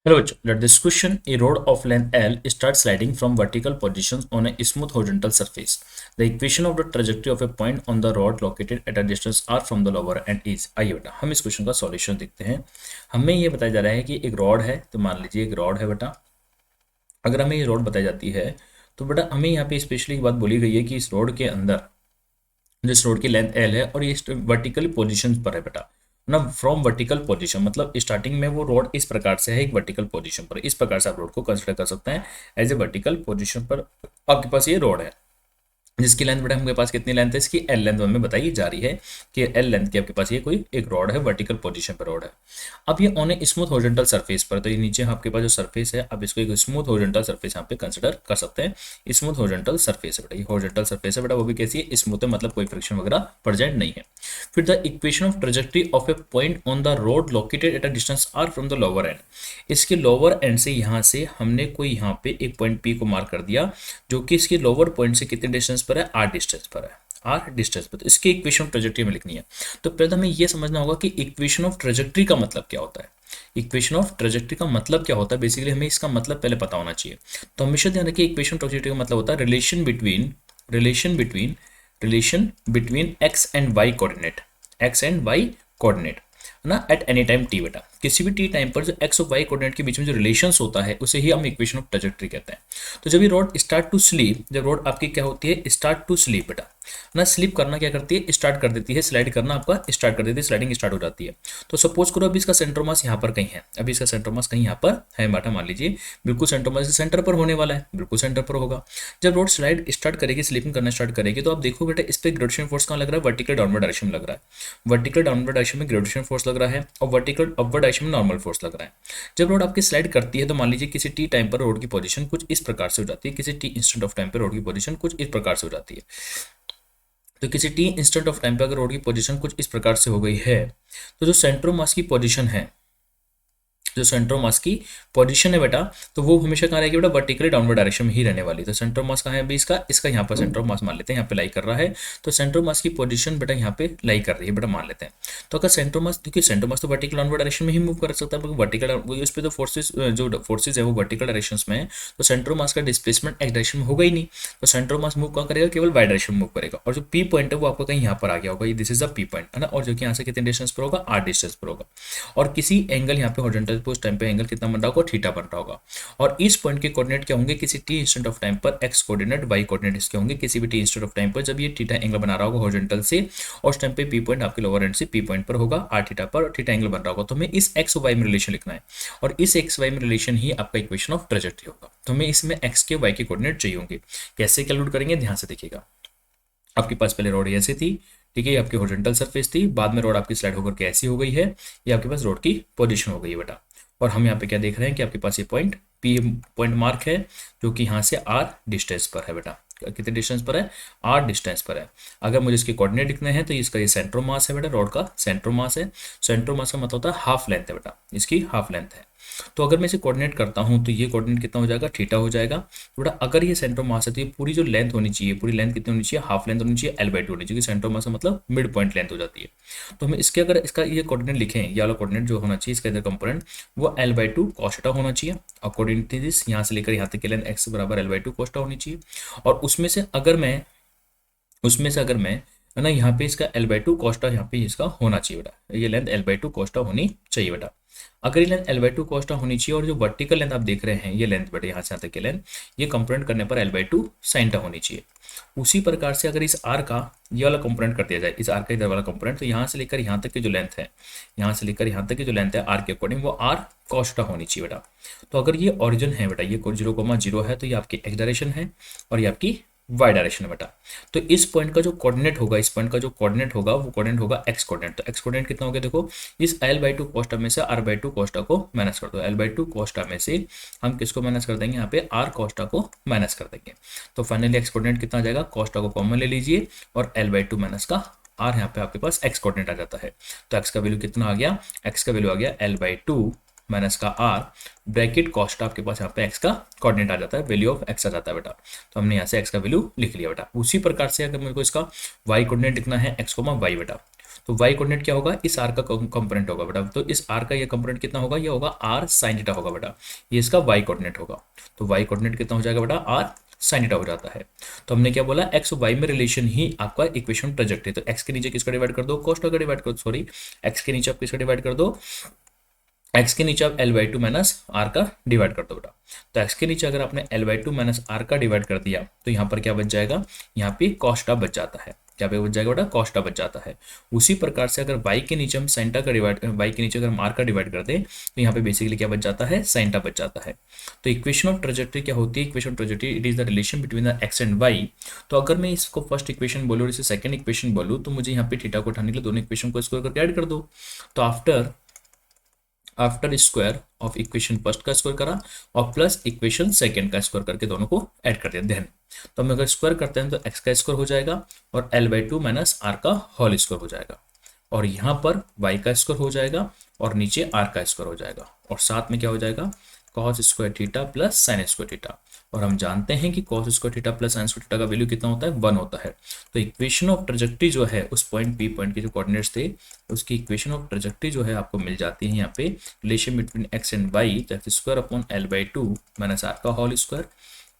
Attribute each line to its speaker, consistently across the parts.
Speaker 1: Hello, let this question. A rod of length L starts sliding from vertical positions on a smooth horizontal surface. The equation of the trajectory of a point on the rod located at a distance r from the lower end is। आइए बेटा हम इस question का solution देखते हैं। हमें ये बताया जा रहा है कि एक रॉड है, तो मान लीजिए एक रॉड है बेटा। अगर हमें ये रॉड बताई जाती है तो बेटा हमें यहाँ पे स्पेशली एक बात बोली गई है कि इस रॉड के अंदर जिस रोड की लेंथ एल है और ये वर्टिकल पोजीशन पर है बेटा ना। फ्रॉम वर्टिकल पोजीशन मतलब स्टार्टिंग में वो रोड इस प्रकार से है, एक वर्टिकल पोजीशन पर। इस प्रकार से आप रोड को कंसिडर कर सकते हैं एज ए वर्टिकल पोजीशन पर आपके पास ये रोड है, जिसकी लेंथ बेटा हमारे पास कितनी लेंथ है, इसकी एल लेंथ हमें बताई जा रही है कि एल लेंथ की आपके पास ये कोई एक रॉड है, वर्टिकल पोजीशन पर रॉड है। अब ये on a smooth horizontal surface पर, तो ये नीचे आपके पास जो सरफेस है, अब इसको एक स्मूथ हॉरिजॉन्टल सरफेस यहाँ पे कंसिडर कर सकते हैं। स्मूथ हॉरिजॉन्टल सरफेस है बेटा, ये हॉरिजॉन्टल सरफेस है बेटा, वो भी कैसी है, स्मूथ है, मतलब कोई फ्रिक्शन वगैरह प्रेजेंट नहीं है। फिर the equation of trajectory of a point on the rod located at a distance R from the lower end. इसके लोअर एंड से यहाँ से हमने कोई यहाँ पे एक पॉइंट पी को मार्क कर दिया, जो कि इसके लोअर पॉइंट से कितने डिस्टेंस पर है, आर डिस्टेंस पर है, आर डिस्टेंस पर। तो इसकी इक्वेशन ऑफ ट्रेजेक्ट्री में लिखनी है। तो पहले हमें यह समझना होगा कि इक्वेशन ऑफ ट्रेजेक्ट्री का मतलब क्या होता है। इक्वेशन ऑफ ट्रेजेक्ट्री का मतलब क्या होता है, बेसिकली हमें इसका मतलब पहले पता होना चाहिए। तो हमेशा ध्यान रखिए, इक्वेशन ट्रेजेक्ट्री का मतलब होता है relation between X and Y coordinate, X and Y coordinate ना, एट एनी टाइम टी बेटा। किसी भी टी टाइम पर जो एक्स और वाई कोऑर्डिनेट के बीच में जो रिलेशंस होता है उसे ही हम इक्वेशन ऑफ ट्रेजेक्ट्री कहते हैं। तो जब ये रोड स्टार्ट टू स्लीप, जब रोड आपकी क्या होती है, स्टार्ट टू स्लीप बेटा ना, स्लिप करना क्या करती है, स्टार्ट कर देती है, स्लाइड करना आपका स्टार्ट कर देती है, स्लाइडिंग स्टार्ट हो जाती है। तो सपोज करो अभी इसका सेंटर मास यहाँ पर कहीं है, अभी इसका सेंटर मास कहीं यहाँ पर है बेटा, मान लीजिए बिल्कुल सेंटर मास सेंटर पर होने वाला है, बिल्कुल सेंटर पर होगा। जब रोड स्लाइड स्टार्ट करेगी, स्लिपिंग करना स्टार्ट करेगी, तो आप देखो बेटा इस पर ग्रेविटेशन फोर्स कहाँ लग रहा है, वर्टिकल डाउनवर्ड डायरेक्शन में लग रहा है। वर्टिकल डाउनवर्ड डायरेक्शन में ग्रेविटेशन फोर्स लग रहा है और वर्टिकल अपवर्ड डायरेक्शन में नॉर्मल फोर्स लग रहा है। जब रोड आपकी स्लाइड करती है तो मान लीजिए किसी टी टाइम पर रोड की पोजीशन कुछ इस प्रकार से हो जाती है, किसी टी इंस्टेंट ऑफ टाइम पर रोड की पोजीशन कुछ इस प्रकार से हो जाती है। तो किसी टी इंस्टेंट ऑफ टाइम पे अगर रोड की पोजीशन कुछ इस प्रकार से हो गई है, तो जो सेंट्रो मास की पोजीशन है, जो सेंट्रो मास की पोजीशन है बेटा, तो वो हमेशा कहाँ रहेगी बेटा, वर्टिकली डाउनवर्ड डायरेक्शन में ही रहने वाली। तो सेंट्रो मास कहाँ है अभी इसका, इसका यहाँ पर सेंट्रो मास मान लेते हैं, यहाँ पे लाई कर रहा है। तो सेंट्रो मास की पोजीशन बेटा यहाँ पे लाई कर रही है बेटा, मान लेते हैं। तो अगर सेंट्रो मास, क्योंकि सेंट्रो मास तो वर्टिकल डाउनवर्ड डायरेक्शन में ही मूव कर सकता है, क्योंकि वर्टिकल उस पर तो फोर्सेज है वो वर्टिकल डायरेक्शन में है। तो सेंट्रो मास का डिस्प्लेसमेंट एक्स डायरेक्शन में होगा ही नहीं, तो सेंट्रो मास मूव कहाँ करेगा, केवल वाई डायरेक्शन में मूव करेगा। और जो पी पॉइंट है वो आपको कहीं यहाँ पर आ गया होगा, this is the P point है ना, और जो कि यहाँ से कितने डिस्टेंस पर होगा, आर डिस्टेंस पर होगा। और किसी एंगल यहाँ पे हॉरिजॉन्टल पे उस टाइम पे एंगल कितना बन रहा होगा, थीटा बन रहा होगा। और इस पॉइंट के कोऑर्डिनेट क्या होंगे, किसी टी इंस्टेंट ऑफ टाइम पर एक्स कोऑर्डिनेट, वाई कोऑर्डिनेट इसके होंगे किसी भी टी इंस्टेंट ऑफ टाइम पर, जब ये थीटा एंगल बना रहा होगा हॉरिजॉन्टल से, और उस टाइम पे पी पॉइंट आपके लोअर एंड से पी पॉइंट पर होगा, आर थीटा पर थीटा एंगल बन रहा होगा। तो हमें इस एक्स वाई में रिलेशन लिखना है, और इस एक्स वाई में रिलेशन ही आपका इक्वेशन ऑफ ट्रेजेक्ट्री होगा। तो हमें इसमें एक्स के वाई के कोऑर्डिनेट चाहिए होंगे। कैसे कैलकुलेट करेंगे, ध्यान से देखिएगा। आपके पास पहले रोड ऐसे थी, ठीक है, ये आपकी हॉरिजॉन्टल सरफेस थी, बाद में रोड आपकी स्लाइड होकर के ऐसी हो गई है, ये आपके पास रोड की पोजीशन हो गई है बेटा। और हम यहाँ पे क्या देख रहे हैं कि आपके पास ये पॉइंट पी पॉइंट मार्क है, जो कि यहाँ से आर डिस्टेंस पर है बेटा। कितने डिस्टेंस पर है, आर डिस्टेंस पर है। अगर मुझे इसके कोऑर्डिनेट लिखने हैं तो इसका ये सेंट्रो मास है बेटा, रोड का सेंट्रो मास है। सेंट्रो मास का मतलब होता है हाफ लेंथ है बेटा, इसकी हाफ लेंथ है। तो अगर मैं इसे कोऑर्डिनेट करता हूं तो ये कोऑर्डिनेट कितना हो जाएगा, थीटा हो जाएगा बेटा। अगर ये सेंट्रो मास है तो ये पूरी जो लेंथ होनी चाहिए, पूरी लेंथ कितनी होनी चाहिए, हाफ लेंथ होनी चाहिए, L/2 होनी चाहिए। सेंट्रो मास मतलब मिड पॉइंट लेंथ हो जाती है। तो हमें इसके अगर इसका ये कोऑर्डिनेट लिखें, ये वाला कोऑर्डिनेट जो होना चाहिए इसका इधर कंपोनेंट, वो L/2 cos थीटा होना चाहिए। अकॉर्डिंग टू दिस यहाँ से लेकर यहाँ तक की लेंथ x बराबर L/2 cos थीटा होनी चाहिए। और उसमें से अगर मैं है ना, यहाँ पे इसका L/2 cos थीटा यहाँ पे इसका होना चाहिए बेटा, ये लेंथ L/2 cos थीटा होनी चाहिए बेटा। अगर ये लेंथ L/2 cos थीटा होनी चाहिए, और जो वर्टिकल लेंथ आप देख रहे हैं ये लेंथ बेटा, यहाँ से यहाँ तक की लेंथ, ये कंपोनेंट करने पर L/2 sin थीटा होनी चाहिए। उसी प्रकार से अगर इस आर का ये वाला कंपोनेंट कर दिया जाए, इस आर का इधर वाला कंपोनेंट, तो यहाँ से लेकर यहाँ तक की जो लेंथ है, यहाँ से लेकर यहाँ तक की जो लेंथ है आर के अकॉर्डिंग, वो आर cos थीटा होनी चाहिए बेटा। तो अगर ये ओरिजिन है बेटा, ये 0,0 है, तो ये आपकी एक्स डायरेक्शन है और ये आपकी वाई डायरेक्शन है बेटा। तो इस पॉइंट का जो कोऑर्डिनेट होगा, इस पॉइंट का जो कोऑर्डिनेट होगा वो कोऑर्डिनेट होगा एक्स कोऑर्डिनेट। तो एक्स कोऑर्डिनेट कितना हो गया, देखो इस L/2 cos थीटा में से R/2 cos थीटा को माइनस कर दो। L/2 cos थीटा में से हम किसको माइनस कर देंगे, यहाँ पे R cos थीटा को माइनस कर देंगे। तो फाइनली एक्स कोऑर्डिनेट कितना आ जाएगा, cos थीटा को कॉमन ले लीजिए और L/2 माइनस का R, यहाँ पे आपके पास एक्स कोऑर्डिनेट आ जाता है। तो एक्स का वैल्यू कितना आ गया, एक्स का वैल्यू आ गया L/2 माइनस का आर ब्रैकेट कॉस्ट आपके पास यहाँ पे एक्स का कोऑर्डिनेट आ जाता है, वैल्यू ऑफ एक्स आ जाता है बेटा। तो हमने यहाँ से एक्स का वैल्यू लिख लिया बेटा। उसी प्रकार से अगर मेरे को इसका वाई कोऑर्डिनेट लिखना है, एक्स कोमा वाई बेटा, तो वाई कोऑर्डिनेट क्या होगा, इस आर का कंपोनेंट होगा बेटा। तो इस आर का ये कंपोनेंट कितना होगा, ये होगा आर साइन थीटा होगा बेटा, ये इसका वाई कोऑर्डिनेट होगा। तो वाई कोऑर्डिनेट कितना हो जाएगा बेटा, आर साइन थीटा हो जाता है। तो हमने क्या बोला, एक्स और वाई में रिलेशन ही आपका इक्वेशन ट्रैजेक्टरी। तो एक्स के नीचे किसका डिवाइड कर दो, कोस्टा का डिवाइड कर दो, सॉरी एक्स के नीचे आप किसका डिवाइड कर दो, एक्स के नीचे आप L by two minus R का डिवाइड कर दो बेटा। तो एक्स के नीचे अगर आपने L by two minus R का डिवाइड कर दिया तो यहाँ पर क्या बच जाएगा, यहाँ पे कॉस्टा बच जाता है। क्या पे बच जाएगा बेटा, कॉस्टा बच जाता है। उसी प्रकार से अगर वाई के नीचे हम साइंटा का डिवाइड, वाई के नीचे अगर हम आर का डिवाइड कर दें तो यहाँ पे बेसिकली क्या बच जाता है, साइंटा बच जाता है। तो इक्वेशन ऑफ ट्रेजेक्टरी क्या होती है, equation of trajectory it is the relation between the X and Y. तो अगर मैं इसको फर्स्ट इक्वेशन बोलूँ और इसे सेकंड इक्वेशन बोलूँ तो मुझे यहाँ पे थीटा को उठाने के लिए दोनों इक्वेशन को स्क्वायर करके ऐड कर दो। तो after square of equation first का स्क्वायर करा और प्लस इक्वेशन सेकंड का स्क्वायर करके दोनों को ऐड कर दिया देन। तो हम अगर स्क्वायर करते हैं तो एक्स का स्क्वायर हो जाएगा और L by two minus R का होल स्क्वायर हो जाएगा, और यहाँ पर वाई का स्क्वायर हो जाएगा और नीचे आर का स्क्वायर हो जाएगा, और साथ में क्या हो जाएगा, cos square theta plus sign square theta. और हम जानते हैं कि cos square theta plus sign square theta का वैल्यू कितना होता है, 1 होता है। तो इक्वेशन ऑफ ट्रेजेक्टरी जो है उस पॉइंट पी पॉइंट के जो कोऑर्डिनेट्स थे उसकी इक्वेशन ऑफ ट्रेजेक्टरी जो है आपको मिल जाती है यहाँ पे, relation between X and Y, तो X square upon L by two minus R का whole square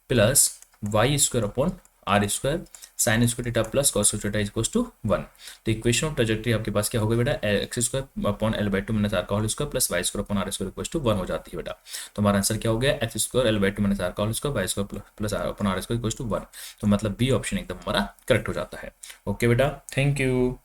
Speaker 1: plus Y square upon R square sine square theta plus cos square theta equals to 1। तो इक्वेशन ऑफ ट्रेजेक्टरी आपके पास क्या होगा बेटा, X square upon L by two minus R का whole square plus Y square upon R square equals to 1 हो जाती है बेटा। तो हमारा आंसर क्या हो गया, X square L by two minus R का whole square Y square plus R upon R square equals to 1। तो मतलब बी ऑप्शन एकदम हमारा करेक्ट हो जाता है। ओके बेटा, थैंक यू।